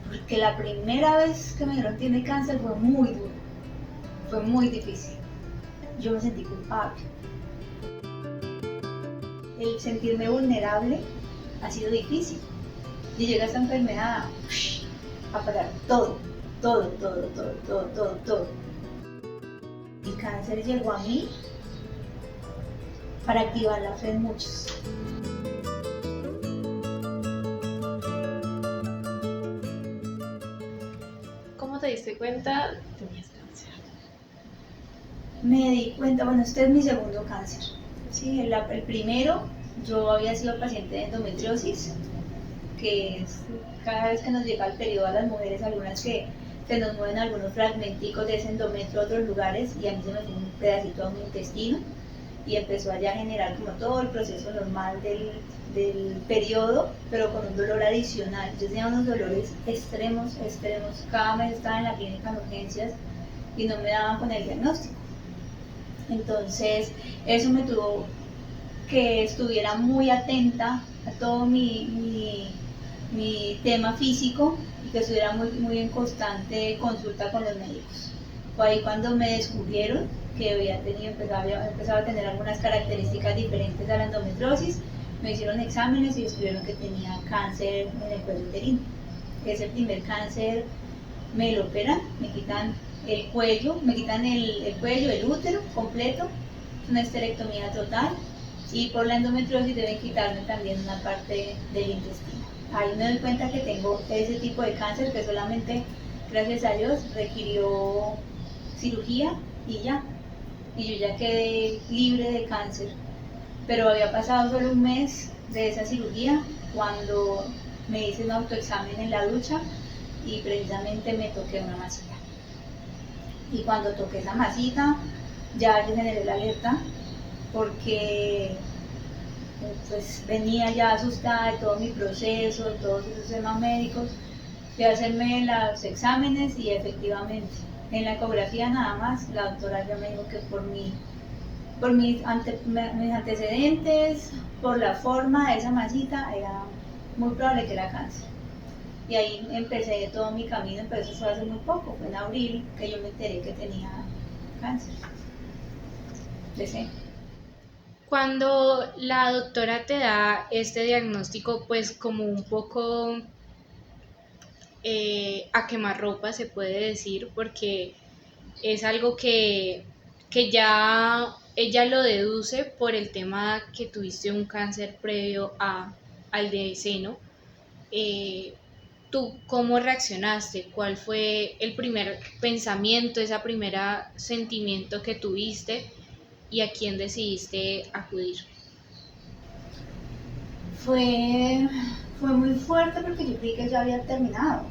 porque la primera vez que me dijeron tiene cáncer fue muy duro, fue muy difícil. Yo me sentí culpable. El sentirme vulnerable ha sido difícil. Y llega esta enfermedad a parar todo, todo, todo, todo, todo, todo, todo. El cáncer llegó a mí para activar la fe en muchos. ¿Cómo te diste cuenta que tenías cáncer? Me di cuenta, bueno, este es mi segundo cáncer. Sí, el primero, yo había sido paciente de endometriosis, que es cada vez que nos llega el periodo a las mujeres, algunas que se nos mueven algunos fragmenticos de ese endometrio a otros lugares, y a mí se me fue un pedacito a mi intestino y empezó allá a generar como todo el proceso normal del periodo, pero con un dolor adicional. Yo tenía unos dolores extremos, extremos. Cada mes estaba en la clínica en urgencias y no me daban con el diagnóstico. Entonces, eso me tuvo que estuviera muy atenta a todo mi tema físico y que estuviera muy en constante consulta con los médicos. Fue ahí cuando me descubrieron que había empezado a tener algunas características diferentes a la endometriosis. Me hicieron exámenes y descubrieron que tenía cáncer en el cuello uterino. Es el primer cáncer, me lo operan, me quitan el cuello, el útero completo, una esterectomía total, y por la endometriosis deben quitarme también una parte del intestino. Ahí me doy cuenta que tengo ese tipo de cáncer que solamente, gracias a Dios, requirió cirugía y ya. Y yo ya quedé libre de cáncer. Pero había pasado solo un mes de esa cirugía cuando me hice un autoexamen en la ducha y precisamente me toqué una masita. Y cuando toqué esa masita, ya yo generé la alerta porque pues venía ya asustada de todo mi proceso, de todos esos temas médicos. Fui a hacerme los exámenes y efectivamente, en la ecografía nada más, la doctora ya me dijo que por mis antecedentes, por la forma de esa masita, era muy probable que era cáncer. Y ahí empecé todo mi camino, pero eso fue hace muy poco, fue en abril que yo me enteré que tenía cáncer de seno. Cuando la doctora te da este diagnóstico, pues como un poco a quemarropa se puede decir, porque es algo que ya ella lo deduce por el tema que tuviste un cáncer previo al de seno. Eh, ¿Tú cómo reaccionaste? ¿Cuál fue el primer pensamiento, esa primera sentimiento que tuviste y a quién decidiste acudir? Fue, fue muy fuerte porque yo creí que ya había terminado,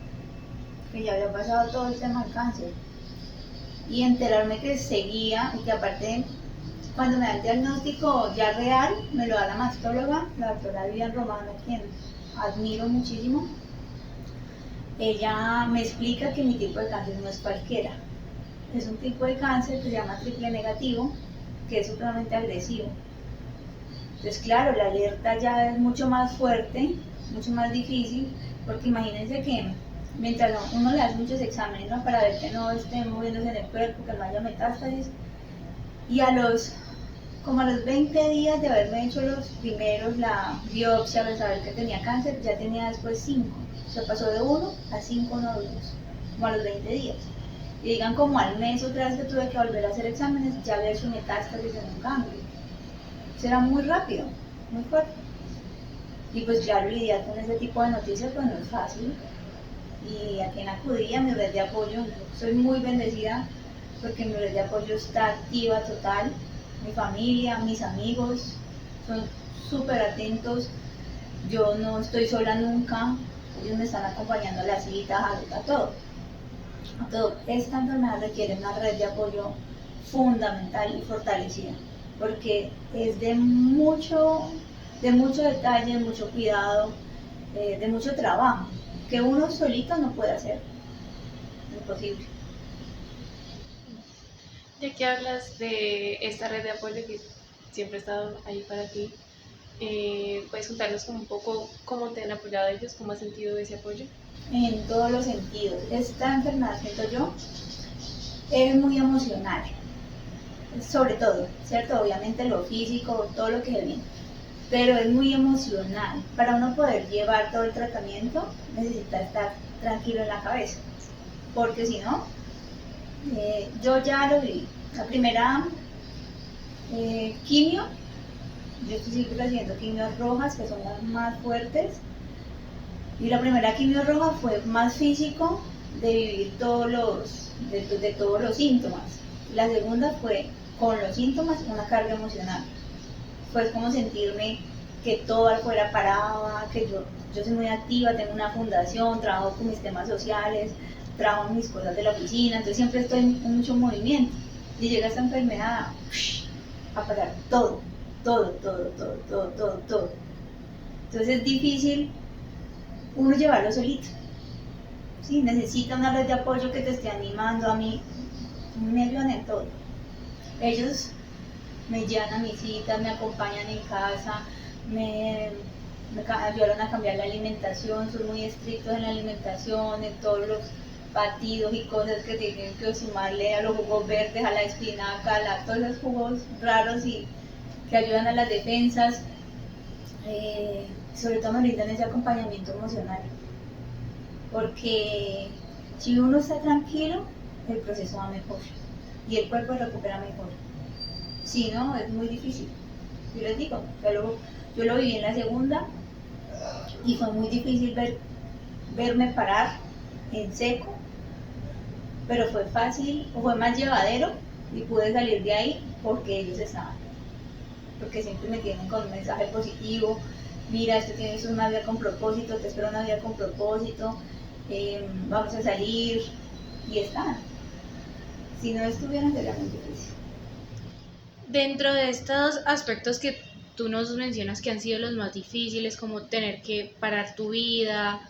que ya había pasado todo el tema del cáncer. Y enterarme que seguía y que aparte cuando me da el diagnóstico ya real, me lo da la mastóloga, la doctora Vivian Romano, a quien admiro muchísimo. Ella me explica que mi tipo de cáncer no es cualquiera. Es un tipo de cáncer que se llama triple negativo, que es supremamente agresivo. Entonces, claro, la alerta ya es mucho más fuerte, mucho más difícil, porque imagínense que mientras uno le hace muchos exámenes, ¿no?, para ver que no esté moviéndose en el cuerpo, que no haya metástasis, y como a los 20 días de haberme hecho los primeros, la biopsia, de saber que tenía cáncer, ya tenía después 5. O sea, pasó de 1 a 5 nódulos, como a los 20 días. Y digan como al mes otra vez que tuve que volver a hacer exámenes, ya había hecho metástasis en un ganglio. Eso era muy rápido, muy fuerte. Y pues claro, lidiar con ese tipo de noticias pues no es fácil. Y a quien acudía, mi red de apoyo, soy muy bendecida porque mi red de apoyo está activa total. Mi familia, mis amigos son súper atentos. Yo no estoy sola nunca. Ellos me están acompañando a las citas, a todo. A todo. Esta enfermedad requiere una red de apoyo fundamental y fortalecida porque es de mucho detalle, de mucho cuidado, de mucho trabajo que uno solito no puede hacer. Imposible. Ya que hablas de esta red de apoyo que siempre ha estado ahí para ti, ¿Puedes contarnos como un poco cómo te han apoyado ellos, cómo has sentido ese apoyo? En todos los sentidos. Esta enfermedad, siento yo, es muy emocional, sobre todo, ¿cierto? Obviamente lo físico, todo lo que se viene, pero es muy emocional. Para uno poder llevar todo el tratamiento, necesita estar tranquilo en la cabeza, porque si no, yo ya lo viví. La primera quimio, yo estoy siempre haciendo quimios rojas, que son las más fuertes, y la primera quimio roja fue más físico, de vivir de todos los síntomas. La segunda fue con los síntomas una carga emocional. Fue como sentirme que todo afuera paraba, que yo soy muy activa, tengo una fundación, trabajo con mis temas sociales, trabajo en mis cosas de la oficina, entonces siempre estoy en mucho movimiento. Y llega esta enfermedad a parar todo, todo, todo, todo, todo, todo, todo. Entonces es difícil uno llevarlo solito. Sí, necesita una red de apoyo que te esté animando. A mí me ayudan en todo. Ellos me llevan a mis citas, me acompañan en casa, me ayudaron a cambiar la alimentación, son muy estrictos en la alimentación, en todos los batidos y cosas que tienen que sumarle a los jugos verdes, a la espinaca, todos los jugos raros y que ayudan a las defensas. Sobre todo me brindan ese acompañamiento emocional, porque si uno está tranquilo, el proceso va mejor y el cuerpo recupera mejor. Si no, es muy difícil. Yo les digo, yo lo viví en la segunda y fue muy difícil verme parar en seco, pero fue fácil, o fue más llevadero y pude salir de ahí porque ellos estaban, porque siempre me tienen con un mensaje positivo. Mira, esto tienes una vida con propósito, te espero una vida con propósito, vamos a salir, y están. Si no estuvieran sería muy difícil. Dentro de estos aspectos que tú nos mencionas que han sido los más difíciles, como tener que parar tu vida,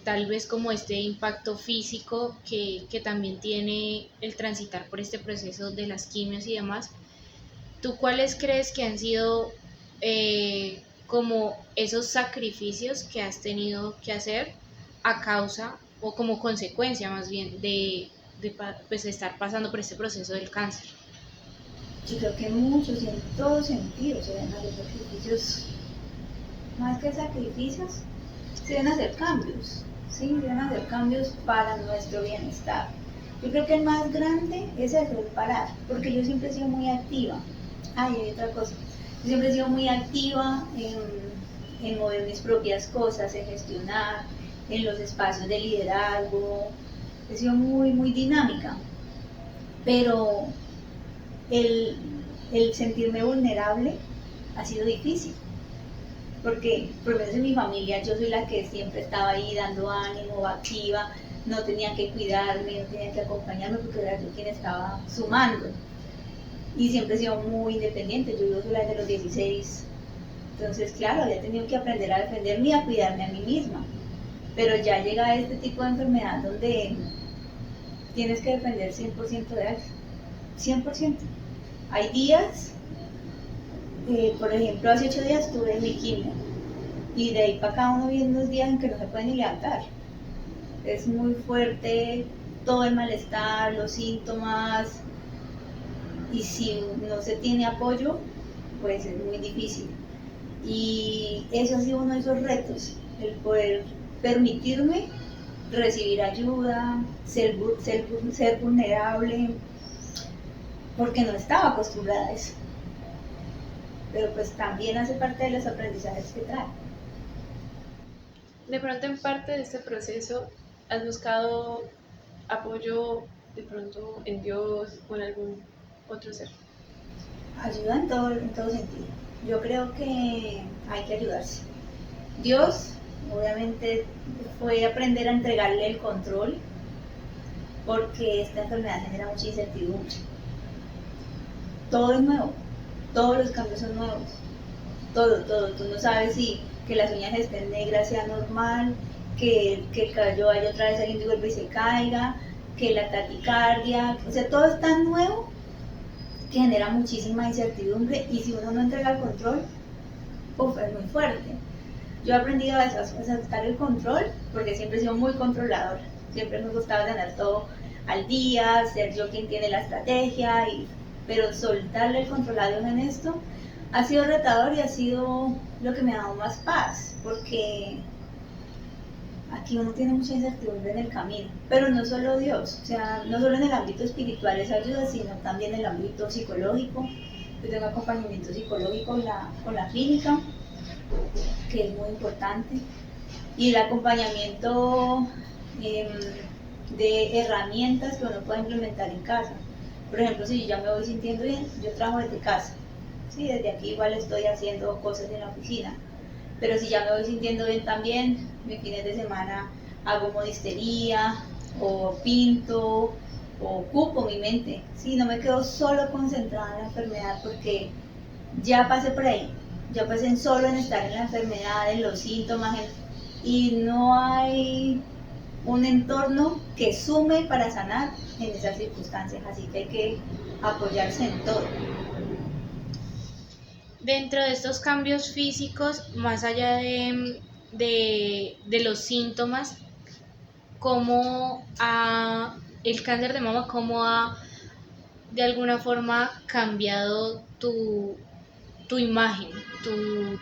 tal vez como este impacto físico que también tiene el transitar por este proceso de las quimios y demás, ¿tú cuáles crees que han sido como esos sacrificios que has tenido que hacer a causa o como consecuencia más bien pues, estar pasando por este proceso del cáncer? Yo creo que muchos y en todos sentidos se deben hacer sacrificios, más que sacrificios, se deben hacer cambios, ¿sí? Se deben hacer cambios para nuestro bienestar. Yo creo que el más grande es eso, el parar, porque yo siempre he sido muy activa. Hay otra cosa, yo siempre he sido muy activa en mover mis propias cosas, en gestionar, en los espacios de liderazgo, he sido muy, muy dinámica, pero el, el sentirme vulnerable ha sido difícil, porque por lo menos en mi familia yo soy la que siempre estaba ahí dando ánimo, activa, no tenían que cuidarme, no tenían que acompañarme porque era yo quien estaba sumando. Y siempre he sido muy independiente, yo vivo sola desde los 16, entonces claro, había tenido que aprender a defenderme y a cuidarme a mí misma. Pero ya llega este tipo de enfermedad donde tienes que depender 100% de algo, 100%. Hay días, por ejemplo, hace 8 días tuve mi quimio y de ahí para acá uno viene unos días en que no se puede ni levantar. Es muy fuerte todo el malestar, los síntomas, y si no se tiene apoyo, pues es muy difícil. Y eso ha sido uno de esos retos, el poder permitirme recibir ayuda, ser vulnerable, porque no estaba acostumbrada a eso. Pero pues también hace parte de los aprendizajes que trae. De pronto en parte de este proceso has buscado apoyo de pronto en Dios o en algún otro ser. Ayuda en todo sentido. Yo creo que hay que ayudarse. Dios, obviamente, fue aprender a entregarle el control, porque esta enfermedad genera mucha incertidumbre. Todo es nuevo, todos los cambios son nuevos, todo, todo. Tú no sabes si que las uñas estén negras sea normal, que el cabello vaya otra vez saliendo y vuelva y se caiga, que la taquicardia, o sea, todo es tan nuevo que genera muchísima incertidumbre, y si uno no entrega el control, es muy fuerte. Yo he aprendido a sacar el control, porque siempre he sido muy controladora. Siempre me gustaba tener todo al día, ser yo quien tiene la estrategia, pero soltarle el control a Dios en esto ha sido retador y ha sido lo que me ha dado más paz, porque aquí uno tiene mucha incertidumbre en el camino, pero no solo Dios, o sea, no solo en el ámbito espiritual esa ayuda, sino también en el ámbito psicológico. Yo tengo acompañamiento psicológico con la clínica, que es muy importante, y el acompañamiento de herramientas que uno puede implementar en casa. Por ejemplo, si yo ya me voy sintiendo bien, yo trabajo desde casa, ¿sí? Desde aquí igual estoy haciendo cosas en la oficina, pero si ya me voy sintiendo bien también, mis fines de semana hago modistería, o pinto, o ocupo mi mente, ¿sí? No me quedo solo concentrada en la enfermedad, porque ya pasé por ahí, ya pasé solo en estar en la enfermedad, en los síntomas, y no hay un entorno que sume para sanar en esas circunstancias, así que hay que apoyarse en todo. Dentro de estos cambios físicos, más allá de los síntomas, ¿cómo el cáncer de mama, cómo ha de alguna forma cambiado tu imagen,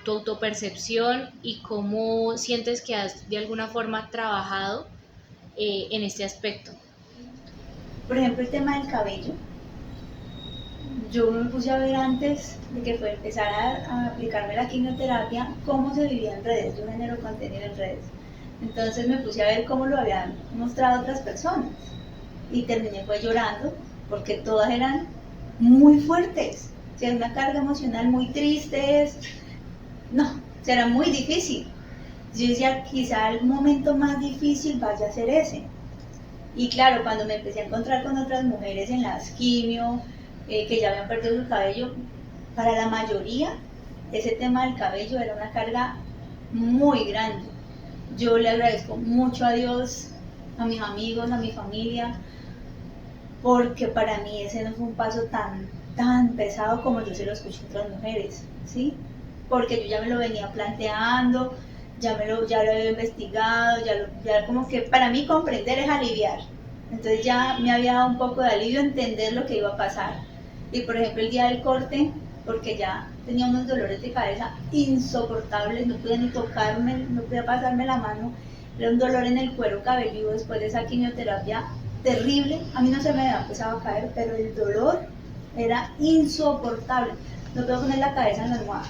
tu autopercepción, y cómo sientes que has de alguna forma trabajado en este aspecto? Por ejemplo, el tema del cabello. Yo me puse a ver antes de que empezar a aplicarme la quimioterapia, cómo se vivía en redes. Yo genero contenido en redes. Entonces me puse a ver cómo lo habían mostrado otras personas. Y terminé pues llorando, porque todas eran muy fuertes. O sea, una carga emocional muy tristes. No, será muy difícil. Yo decía, quizá el momento más difícil vaya a ser ese. Y claro, cuando me empecé a encontrar con otras mujeres en las quimio, que ya habían perdido su cabello, para la mayoría ese tema del cabello era una carga muy grande. Yo le agradezco mucho a Dios, a mis amigos, a mi familia, porque para mí ese no fue un paso tan pesado como yo se lo escuché a otras mujeres, ¿sí? Porque yo ya me lo venía planteando, ya lo había investigado, ya como que para mí comprender es aliviar. Entonces ya me había dado un poco de alivio entender lo que iba a pasar. Y por ejemplo el día del corte, porque ya tenía unos dolores de cabeza insoportables, no podía ni tocarme, no podía pasarme la mano, era un dolor en el cuero cabelludo después de esa quimioterapia terrible. A mí no se me había empezado a caer, pero el dolor era insoportable, no puedo poner la cabeza en la almohada.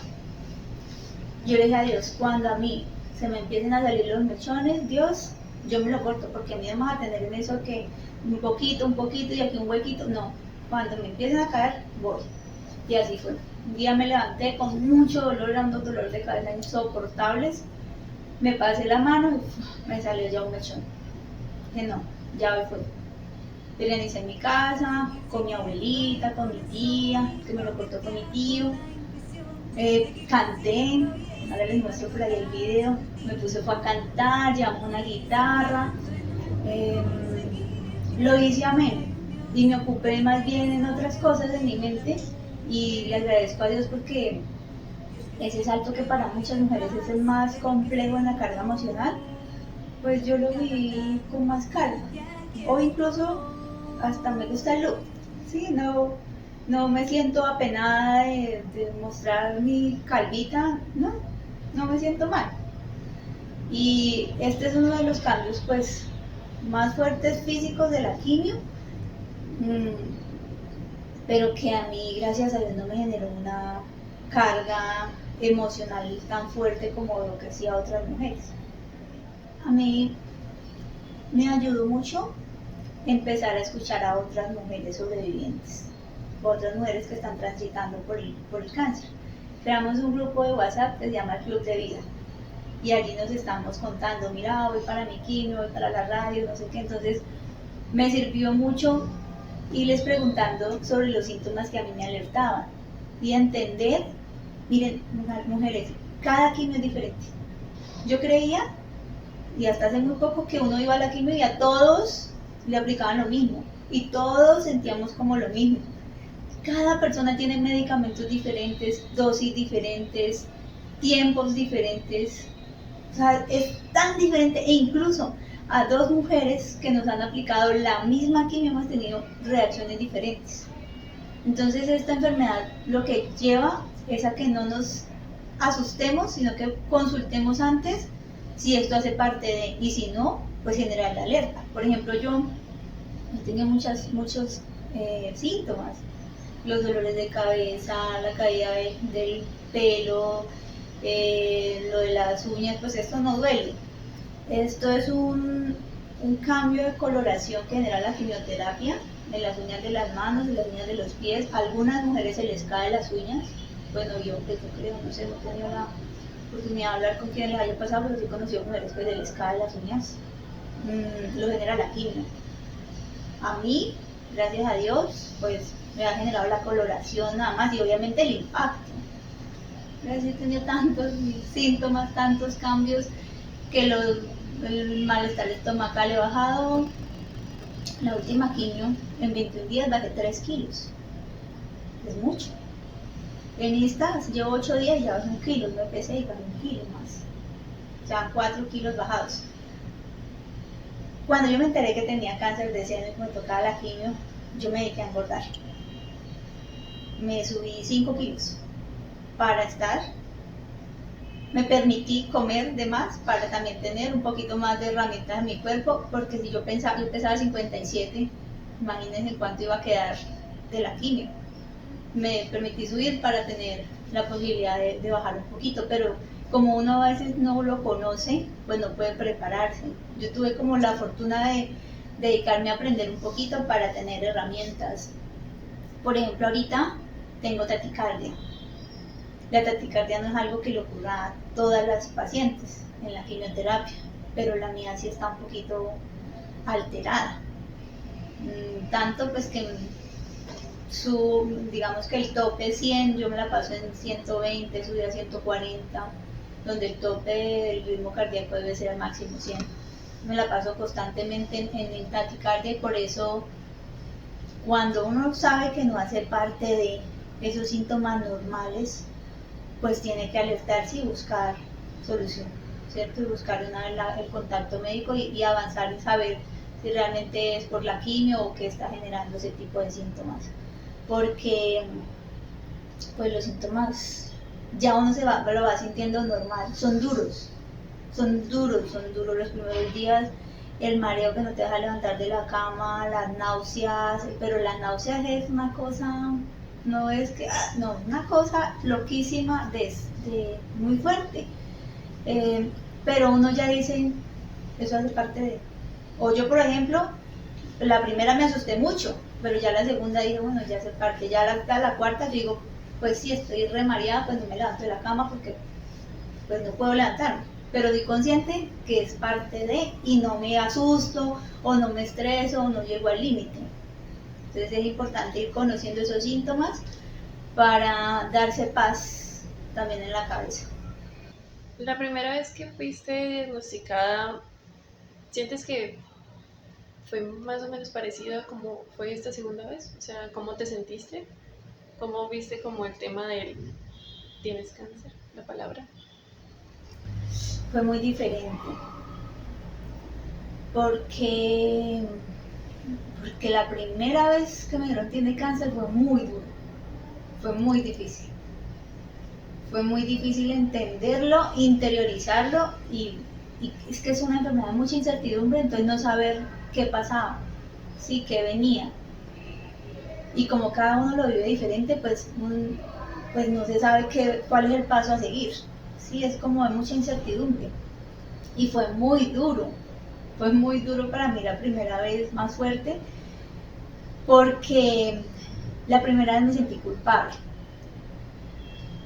Yo le dije a Dios, cuando a mí se me empiecen a salir los mechones, Dios, yo me lo corto, porque a mí no me vas a tener en eso que un poquito y aquí un huequito, no, cuando me empiecen a caer, voy. Y así fue. Un día me levanté con mucho dolor, eran dos dolores de cabeza insoportables, me pasé la mano y me salió ya un mechón. Dije, no, ya hoy fue. Organicé en mi casa, con mi abuelita, con mi tía, que me lo cortó con mi tío. Canté, ahora les muestro por ahí el video, me puse a cantar, llevamos una guitarra, lo hice amén y me ocupé más bien en otras cosas de mi mente, y le agradezco a Dios porque ese salto que para muchas mujeres es el más complejo en la carga emocional, pues yo lo viví con más calma, o incluso hasta me gusta el look, ¿sí? No me siento apenada de mostrar mi calvita, no me siento mal. Y este es uno de los cambios pues más fuertes físicos de la quimio, pero que a mí, gracias a Dios, no me generó una carga emocional tan fuerte como lo que hacía otras mujeres. A mí me ayudó mucho empezar a escuchar a otras mujeres sobrevivientes, otras mujeres que están transitando por el cáncer. Creamos un grupo de WhatsApp que se llama Club de Vida, y allí nos estamos contando, mira, voy para mi quimio, voy para la radio, no sé qué. Entonces me sirvió mucho irles preguntando sobre los síntomas que a mí me alertaban y entender, miren, mujeres, cada quimio es diferente. Yo creía, y hasta hace muy poco, que uno iba a la quimio y a todos le aplicaban lo mismo y todos sentíamos como lo mismo. Cada persona tiene medicamentos diferentes, dosis diferentes, tiempos diferentes, o sea, es tan diferente, e incluso a dos mujeres que nos han aplicado la misma quimio hemos tenido reacciones diferentes. Entonces esta enfermedad lo que lleva es a que no nos asustemos, sino que consultemos antes si esto hace parte de, y si no, pues generar la alerta. Por ejemplo, yo tengo muchos síntomas, los dolores de cabeza, la caída del pelo, lo de las uñas, pues esto no duele. Esto es un cambio de coloración que genera la quimioterapia en las uñas de las manos, en las uñas de los pies. A algunas mujeres se les caen las uñas. Bueno, yo creo, no sé, no he tenido la oportunidad de hablar con quien les haya pasado, pero sí he conocido mujeres que se les caen las uñas. Lo genera la quimio. A mí, gracias a Dios, pues me ha generado la coloración nada más y obviamente el impacto. He tenido tantos síntomas, tantos cambios que el malestar estomacal he bajado. La última quimio, en 21 días bajé 3 kilos. Es mucho. En esta llevo 8 días y ya bajé 1 kilo, me pesé y bajé 1 kilo más. O sea, 4 kilos bajados. Cuando yo me enteré que tenía cáncer de seno y que me tocaba la quimio, yo me dediqué a engordar. Me subí 5 kilos para estar. Me permití comer de más para también tener un poquito más de herramientas en mi cuerpo, porque si yo pesaba 57, imagínense en cuánto iba a quedar de la quimio. Me permití subir para tener la posibilidad de bajar un poquito, pero como uno a veces no lo conoce, pues no puede prepararse. Yo tuve como la fortuna de dedicarme a aprender un poquito para tener herramientas. Por ejemplo, ahorita tengo taquicardia. La taquicardia no es algo que le ocurra a todas las pacientes en la quimioterapia, pero la mía sí está un poquito alterada. Tanto pues que digamos que el tope 100, yo me la paso en 120, subí a 140, donde el tope del ritmo cardíaco debe ser al máximo 100. Me la paso constantemente en taquicardia y por eso cuando uno sabe que no hace parte de esos síntomas normales, pues tiene que alertarse y buscar solución, ¿cierto? Y buscar el contacto médico y avanzar en saber si realmente es por la quimio o qué está generando ese tipo de síntomas. Porque pues los síntomas ya uno lo va sintiendo normal, son duros los primeros días, el mareo que no te deja levantar de la cama, las náuseas, pero las náuseas es una cosa, no es que, no, una cosa loquísima, muy fuerte, pero uno ya dice, eso hace parte de, o yo por ejemplo, la primera me asusté mucho, pero ya la segunda dije, bueno, ya hace parte, ya la cuarta yo digo, pues si estoy re mareada, pues no me levanto de la cama porque pues no puedo levantarme, pero soy consciente que es parte de, y no me asusto, o no me estreso, o no llego al límite. Entonces es importante ir conociendo esos síntomas para darse paz también en la cabeza. La primera vez que fuiste diagnosticada, ¿sientes que fue más o menos parecido a como fue esta segunda vez? O sea, ¿cómo te sentiste? ¿Cómo viste como el tema del tienes cáncer, la palabra? Fue muy diferente, porque la primera vez que me dijeron tiene cáncer fue muy duro, fue muy difícil. Fue muy difícil entenderlo, interiorizarlo y es que es una enfermedad de mucha incertidumbre, entonces no saber qué pasaba, sí, qué venía. Y como cada uno lo vive diferente, pues no se sabe cuál es el paso a seguir. Sí, es como de mucha incertidumbre. Y fue muy duro para mí la primera vez, más fuerte, porque la primera vez me sentí culpable.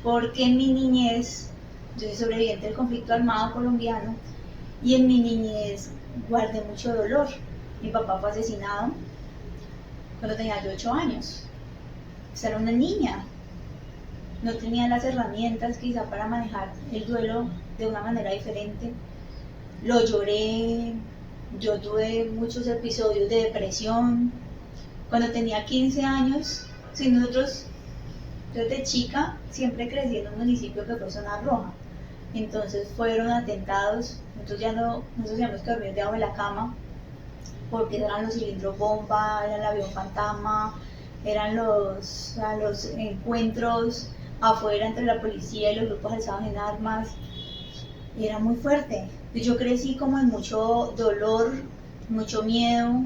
Porque en mi niñez, yo soy sobreviviente del conflicto armado colombiano, y en mi niñez guardé mucho dolor. Mi papá fue asesinado cuando tenía yo 8 años. Pues era una niña, no tenía las herramientas quizá para manejar el duelo de una manera diferente. Lo lloré, yo tuve muchos episodios de depresión. Cuando tenía 15 años, yo desde chica siempre crecí en un municipio que fue zona roja. entonces fueron atentados, nosotros ya no, nosotros teníamos que dormir debajo de la cama, porque eran los cilindros bomba, era el avión fantasma, eran los encuentros afuera entre la policía y los grupos alzados en armas, y era muy fuerte. Yo crecí como en mucho dolor, mucho miedo,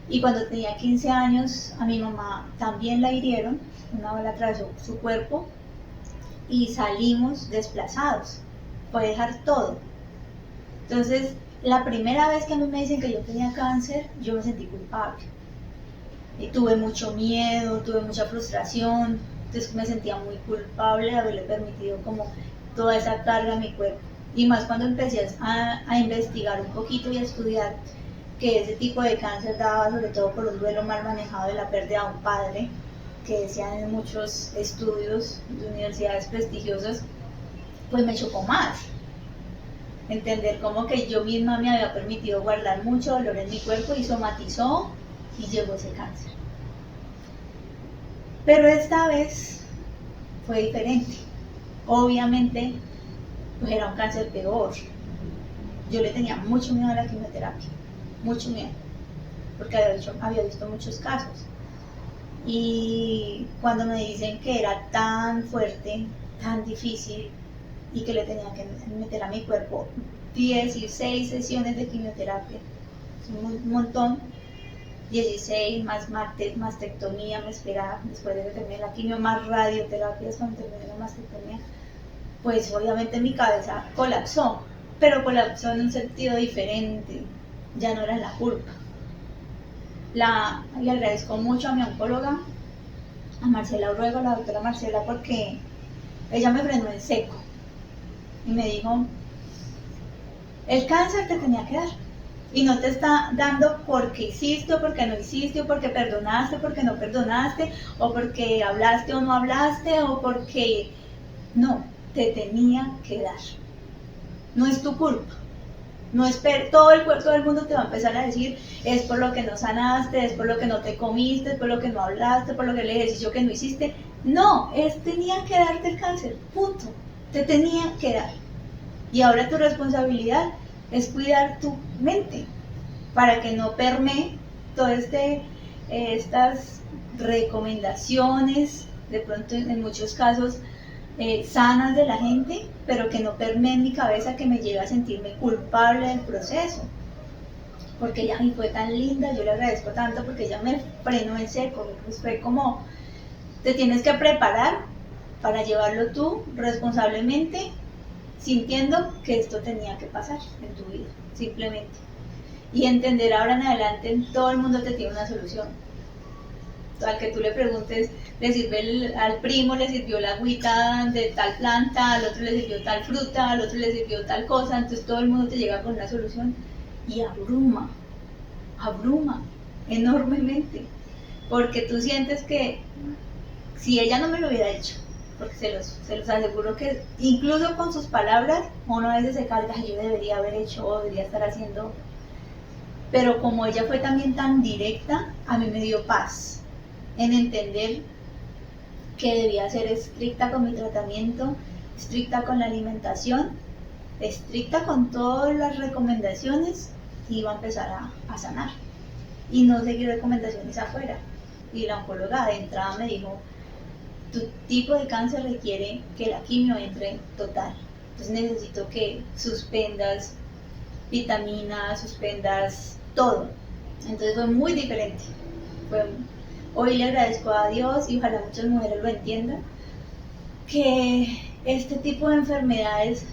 y cuando tenía 15 años a mi mamá también la hirieron, una bala atravesó su cuerpo y salimos desplazados, fue dejar todo. Entonces, la primera vez que a mí me dicen que yo tenía cáncer, yo me sentí culpable. Y tuve mucho miedo, tuve mucha frustración, entonces me sentía muy culpable de haberle permitido como toda esa carga a mi cuerpo. Y más cuando empecé a investigar un poquito y a estudiar que ese tipo de cáncer daba sobre todo por un duelo mal manejado de la pérdida de un padre, que decían en muchos estudios de universidades prestigiosas, pues me chocó más. Entender como que yo misma me había permitido guardar mucho dolor en mi cuerpo y somatizó y llegó ese cáncer. Pero esta vez fue diferente. Obviamente, pues era un cáncer peor. Yo le tenía mucho miedo a la quimioterapia, mucho miedo, porque había visto muchos casos. Y cuando me dicen que era tan fuerte, tan difícil, y que le tenía que meter a mi cuerpo 16 sesiones de quimioterapia, es un montón, 16 más mastectomía me esperaba después de que terminé la quimio, más radioterapias cuando terminé la mastectomía, pues obviamente mi cabeza colapsó, pero colapsó en un sentido diferente, ya no era la culpa. Le agradezco mucho a mi oncóloga, a Marcela Urruego, la doctora Marcela, porque ella me frenó en seco y me dijo, el cáncer te tenía que dar y no te está dando porque hiciste o porque no hiciste, o porque perdonaste o porque no perdonaste, o porque hablaste o no hablaste, o porque no, te tenía que dar. No es tu culpa. No todo el mundo te va a empezar a decir, es por lo que no sanaste, es por lo que no te comiste, es por lo que no hablaste, por lo que el ejercicio que no hiciste. No, tenía que darte el cáncer, punto. Te tenía que dar. Y ahora tu responsabilidad es cuidar tu mente para que no permee todas estas recomendaciones, de pronto en muchos casos sanas de la gente, pero que no permee en mi cabeza, que me lleve a sentirme culpable del proceso. Porque ella fue tan linda, yo le agradezco tanto porque ella me frenó en seco, pues fue como, te tienes que preparar para llevarlo tú responsablemente, sintiendo que esto tenía que pasar en tu vida, simplemente. Y entender ahora en adelante, todo el mundo te tiene una solución. Al que tú le preguntes, le sirve al primo, le sirvió la agüita de tal planta, al otro le sirvió tal fruta, al otro le sirvió tal cosa, entonces todo el mundo te llega con una solución y abruma enormemente, porque tú sientes que si ella no me lo hubiera hecho, porque se los aseguro que incluso con sus palabras uno a veces se carga, yo debería haber hecho o debería estar haciendo, pero como ella fue también tan directa, a mí me dio paz en entender que debía ser estricta con mi tratamiento, estricta con la alimentación, estricta con todas las recomendaciones, y iba a empezar a sanar y no seguir recomendaciones afuera. Y la oncóloga de entrada me dijo, tu tipo de cáncer requiere que la quimio entre total, entonces necesito que suspendas vitaminas, suspendas todo. Entonces fue muy diferente. Hoy le agradezco a Dios, y ojalá muchas mujeres lo entiendan, que este tipo de enfermedades,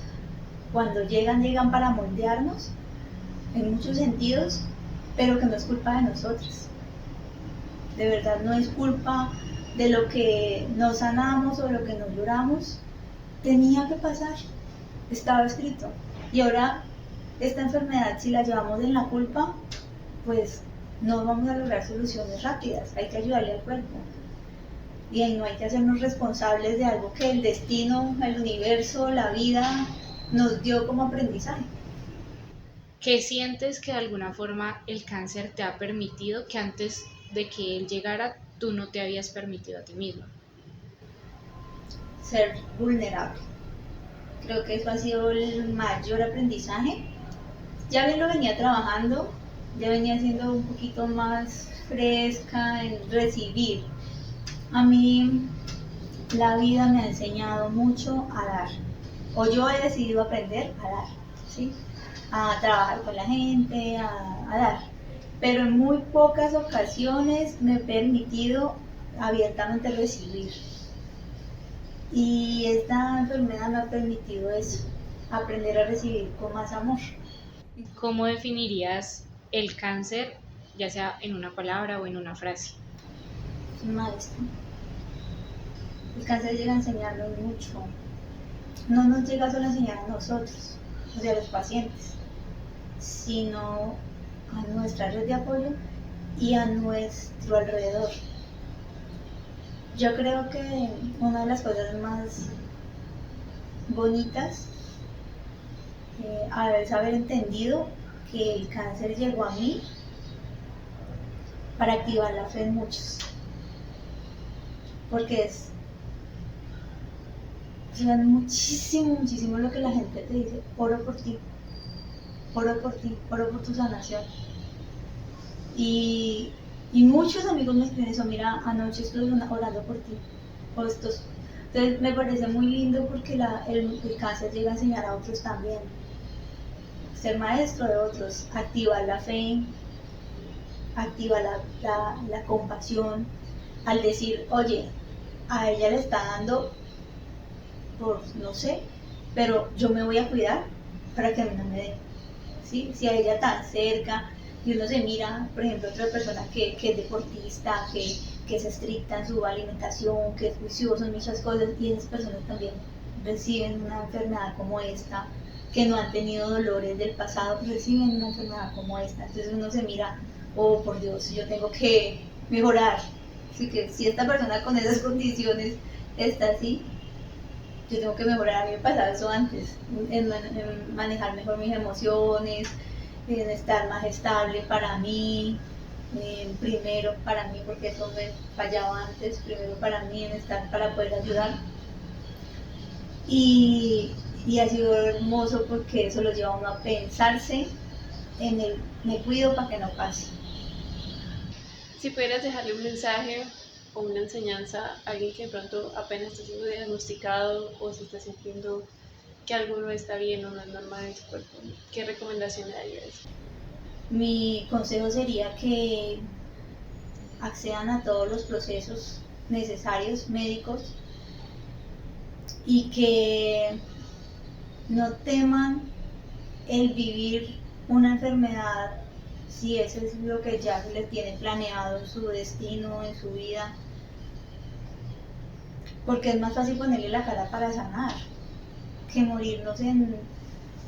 cuando llegan para moldearnos en muchos sentidos, pero que no es culpa de nosotros. De verdad no es culpa de lo que no sanamos o de lo que no lloramos. Tenía que pasar, estaba escrito. Y ahora esta enfermedad, si la llevamos en la culpa, pues no vamos a lograr soluciones rápidas. Hay que ayudarle al cuerpo. Y ahí no hay que hacernos responsables de algo que el destino, el universo, la vida nos dio como aprendizaje. ¿Qué sientes que de alguna forma el cáncer te ha permitido que antes de que él llegara tú no te habías permitido a ti misma? Ser vulnerable, Creo que eso ha sido el mayor aprendizaje. Ya bien lo venía trabajando, ya venía siendo un poquito más fresca en recibir. A mí la vida me ha enseñado mucho a dar, o yo he decidido aprender a dar, ¿sí? A trabajar con la gente, a dar. Pero en muy pocas ocasiones me he permitido abiertamente recibir. Y esta enfermedad me ha permitido eso, aprender a recibir con más amor. ¿Cómo definirías el cáncer, ya sea en una palabra o en una frase? Es un maestro. El cáncer llega a enseñarnos mucho. No nos llega solo a enseñar a nosotros, o sea, a los pacientes, sino a nuestra red de apoyo y a nuestro alrededor. Yo creo que una de las cosas más bonitas es haber entendido que el cáncer llegó a mí para activar la fe en muchos, porque es muchísimo lo que la gente te dice: oro por ti, oro por ti, oro por tu sanación. Y muchos amigos me escriben eso: mira, anoche estuve orando por ti. Entonces me parece muy lindo porque el cáncer llega a enseñar a otros también. Ser maestro de otros, activa la fe, activa la compasión, al decir: oye, a ella le está dando por no sé, pero yo me voy a cuidar para que a mí no me dé. ¿Sí? Si a ella tan cerca, y uno se mira, por ejemplo, otra persona que es deportista, que es estricta en su alimentación, que es juicioso en muchas cosas, y esas personas también reciben una enfermedad como esta, que no han tenido dolores del pasado, reciben una enfermedad como esta. Entonces uno se mira: oh, por Dios, yo tengo que mejorar. Así que si esta persona con esas condiciones está así, yo tengo que mejorar. A mí me pasaba eso antes, en manejar mejor mis emociones, en estar más estable para mí, primero para mí, porque eso me fallaba antes, primero para mí, en estar para poder ayudar. Y ha sido hermoso porque eso lo lleva a uno a pensarse en el me cuido para que no pase. Si pudieras dejarle un mensaje o una enseñanza a alguien que de pronto apenas está siendo diagnosticado o se está sintiendo que algo no está bien o no es normal en su cuerpo, ¿qué recomendación le darías? Mi consejo sería que accedan a todos los procesos necesarios médicos y que no teman el vivir una enfermedad si eso es lo que ya se les tiene planeado en su destino, en su vida, porque es más fácil ponerle la cara para sanar que morirnos en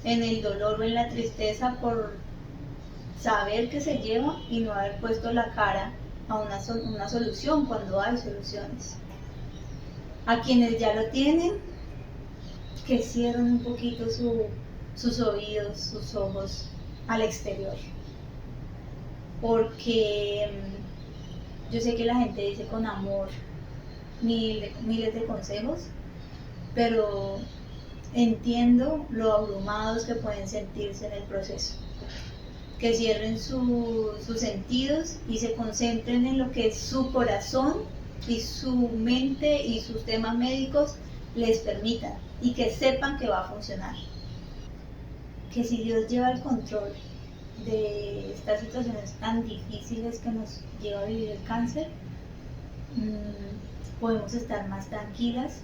el dolor o en la tristeza por saber que se lleva y no haber puesto la cara a una solución cuando hay soluciones. A quienes ya lo tienen, que cierren un poquito sus oídos, sus ojos al exterior, porque yo sé que la gente dice con amor miles de consejos, pero entiendo lo abrumados que pueden sentirse en el proceso. Que cierren sus sentidos y se concentren en lo que su corazón y su mente y sus temas médicos les permitan, y que sepan que va a funcionar. Que si Dios lleva el control de estas situaciones tan difíciles que nos lleva a vivir el cáncer, podemos estar más tranquilas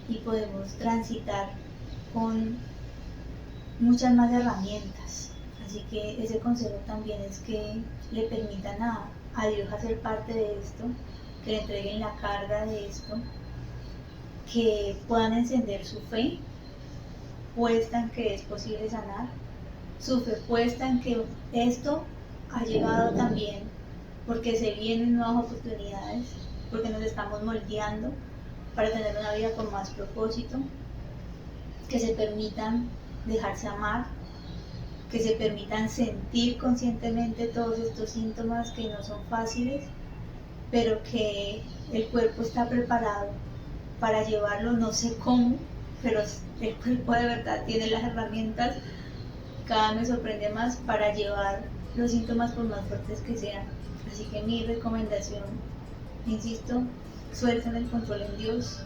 y podemos transitar con muchas más herramientas. Así que ese consejo también es que le permitan a Dios hacer parte de esto, que le entreguen la carga de esto, que puedan encender su fe puesta en que es posible sanar, su fe puesta en que esto ha llegado también porque se vienen nuevas oportunidades, porque nos estamos moldeando para tener una vida con más propósito, que se permitan dejarse amar, que se permitan sentir conscientemente todos estos síntomas que no son fáciles, pero que el cuerpo está preparado para llevarlo, no sé cómo, pero el cuerpo de verdad tiene las herramientas, cada vez me sorprende más para llevar los síntomas por más fuertes que sean. Así que mi recomendación, insisto, suelten el control en Dios,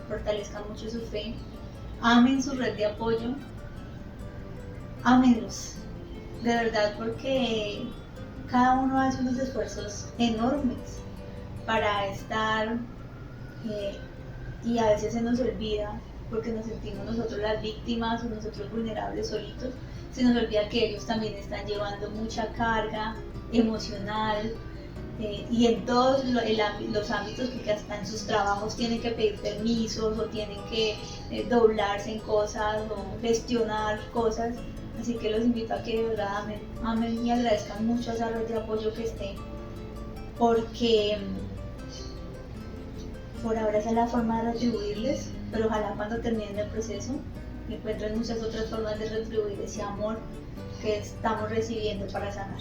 fortalezcan mucho su fe, amen su red de apoyo, ámenlos, de verdad, porque cada uno hace unos esfuerzos enormes para estar y a veces se nos olvida porque nos sentimos nosotros las víctimas o nosotros vulnerables solitos, se nos olvida que ellos también están llevando mucha carga emocional y en todos los ámbitos, porque hasta en sus trabajos tienen que pedir permisos o tienen que doblarse en cosas o gestionar cosas. Así que los invito a que de verdad amen y agradezcan mucho a esa red de apoyo que esté, porque por ahora esa es la forma de retribuirles, pero ojalá cuando terminen el proceso encuentren muchas otras formas de retribuir ese amor que estamos recibiendo para sanar.